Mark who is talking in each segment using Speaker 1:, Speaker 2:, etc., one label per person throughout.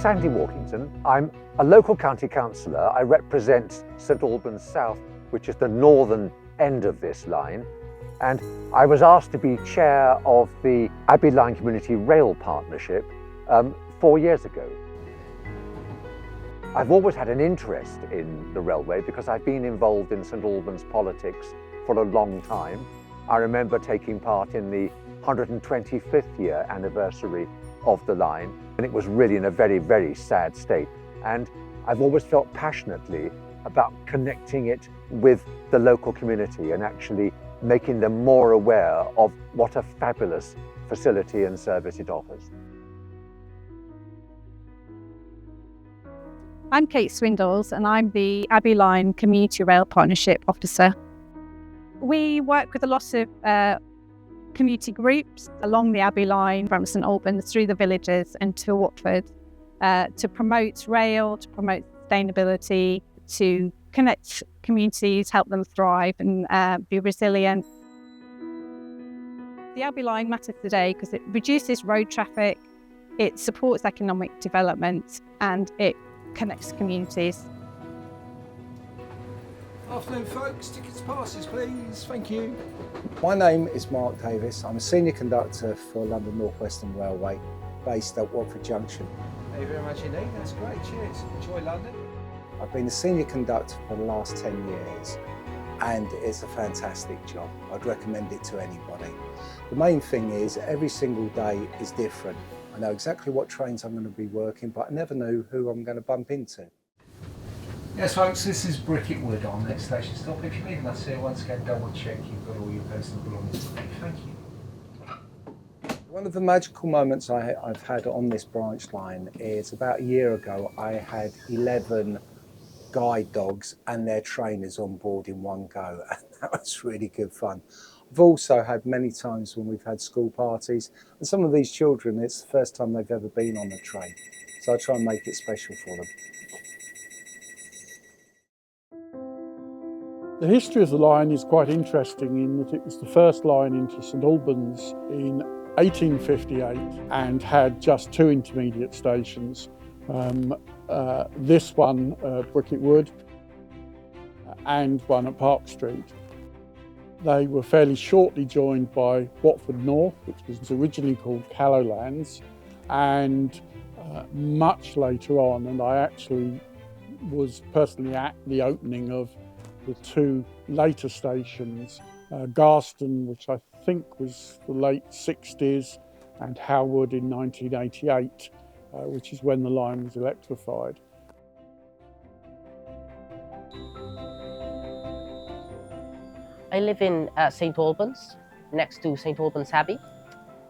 Speaker 1: name's Andy Walkington. I'm a local county councillor. I represent St Albans South, which is the northern end of this line. And I was asked to be chair of the Abbey Line Community Rail Partnership 4 years ago. I've always had an interest in the railway because I've been involved in St Albans politics for a long time. I remember taking part in the 125th year anniversary of the line, and it was really in a very, very sad state. And I've always felt passionately about connecting it with the local community and actually making them more aware of what a fabulous facility and service it offers.
Speaker 2: I'm Kate Swindles and I'm the Abbey Line Community Rail Partnership Officer. We work with a lot of community groups along the Abbey Line from St Albans through the villages and to Watford to promote rail, to promote sustainability, to connect communities, help them thrive and be resilient. The Abbey Line matters today because it reduces road traffic, it supports economic development and it connects communities.
Speaker 3: Afternoon folks, tickets passes please, thank you.
Speaker 4: My name is Mark Davis. I'm a senior conductor for London North Western Railway based at Watford Junction.
Speaker 3: Thank you very much indeed, that's great, cheers. Enjoy London.
Speaker 4: I've been a senior conductor for the last 10 years and it's a fantastic job. I'd recommend it to anybody. The main thing is every single day is different. I know exactly what trains I'm going to be working, but I never know who I'm going to bump into.
Speaker 3: Yes folks, this is Bricket Wood on next station stop. If you're leaving us here, once again double check you've got all your personal belongings with you. Thank you.
Speaker 4: One of the magical moments I've had on this branch line is about a year ago I had 11 guide dogs and their trainers on board in one go, and that was really good fun. I've also had many times when we've had school parties, and some of these children, it's the first time they've ever been on a train, so I try and make it special for them.
Speaker 5: The history of the line is quite interesting in that it was the first line into St Albans in 1858 and had just 2 intermediate stations. This one, Bricket Wood, and one at Park Street. They were fairly shortly joined by Watford North, which was originally called Callowlands, and much later on, and I actually was personally at the opening of the 2 later stations, Garston, which I think was the late 60s, and Howard in 1988, which is when the line was electrified.
Speaker 6: I live in St Albans, next to St Albans Abbey.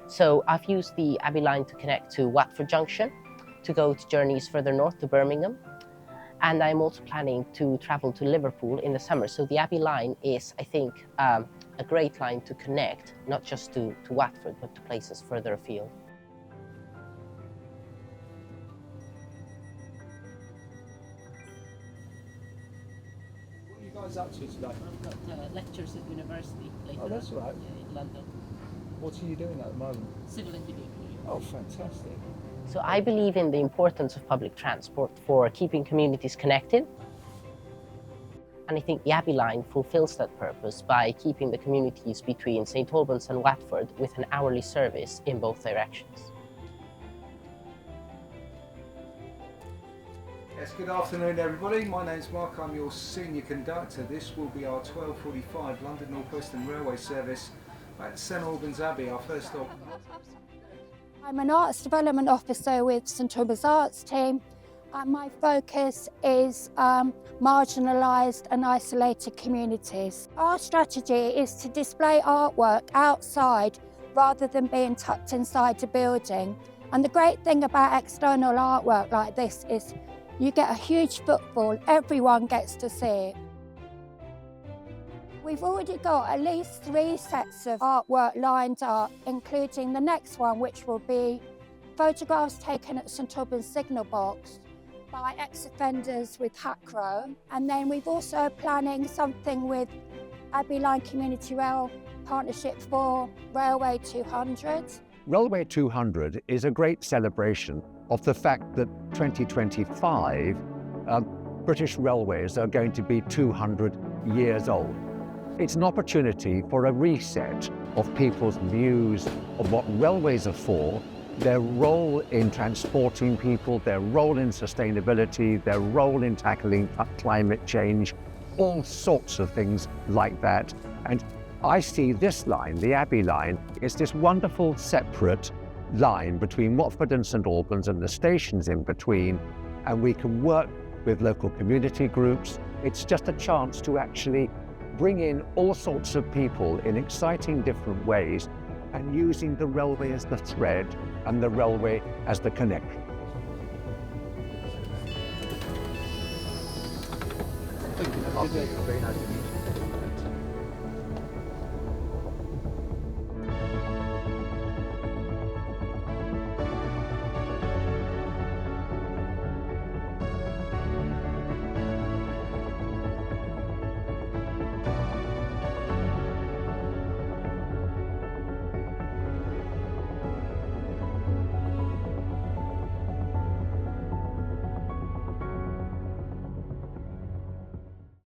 Speaker 6: So I've used the Abbey Line to connect to Watford Junction, to go to journeys further north to Birmingham. And I'm also planning to travel to Liverpool in the summer. So the Abbey Line is, I think, a great line to connect, not just to Watford, but to places further afield.
Speaker 3: What are you guys up to today?
Speaker 6: I've got lectures at university later.
Speaker 3: Oh, that's right.
Speaker 6: In London.
Speaker 3: What are you doing at the moment?
Speaker 6: Civil engineering.
Speaker 3: Oh, fantastic.
Speaker 6: So I believe in the importance of public transport for keeping communities connected. And I think the Abbey Line fulfills that purpose by keeping the communities between St Albans and Watford with an hourly service in both directions.
Speaker 3: Yes, good afternoon everybody. My name's Mark, I'm your senior conductor. This will be our 12:45 London North Western Railway service at St Albans Abbey, our first stop.
Speaker 7: I'm an Arts Development Officer with St Albans Arts team, and my focus is marginalised and isolated communities. Our strategy is to display artwork outside rather than being tucked inside a building. And the great thing about external artwork like this is you get a huge footfall, everyone gets to see it. We've already got at least 3 sets of artwork lined up, including the next one, which will be photographs taken at St Albans Signal Box by ex-offenders with Hackrow. And then we've also planning something with Abbey Line Community Rail Partnership for Railway 200.
Speaker 1: Railway 200 is a great celebration of the fact that 2025, British Railways are going to be 200 years old. It's an opportunity for a reset of people's views of what railways are for, their role in transporting people, their role in sustainability, their role in tackling climate change, all sorts of things like that. And I see this line, the Abbey Line, is this wonderful separate line between Watford and St Albans and the stations in between, and we can work with local community groups. It's just a chance to actually bring in all sorts of people in exciting different ways, and using the railway as the thread and the railway as the connection. Thank you. Very nice to meet you.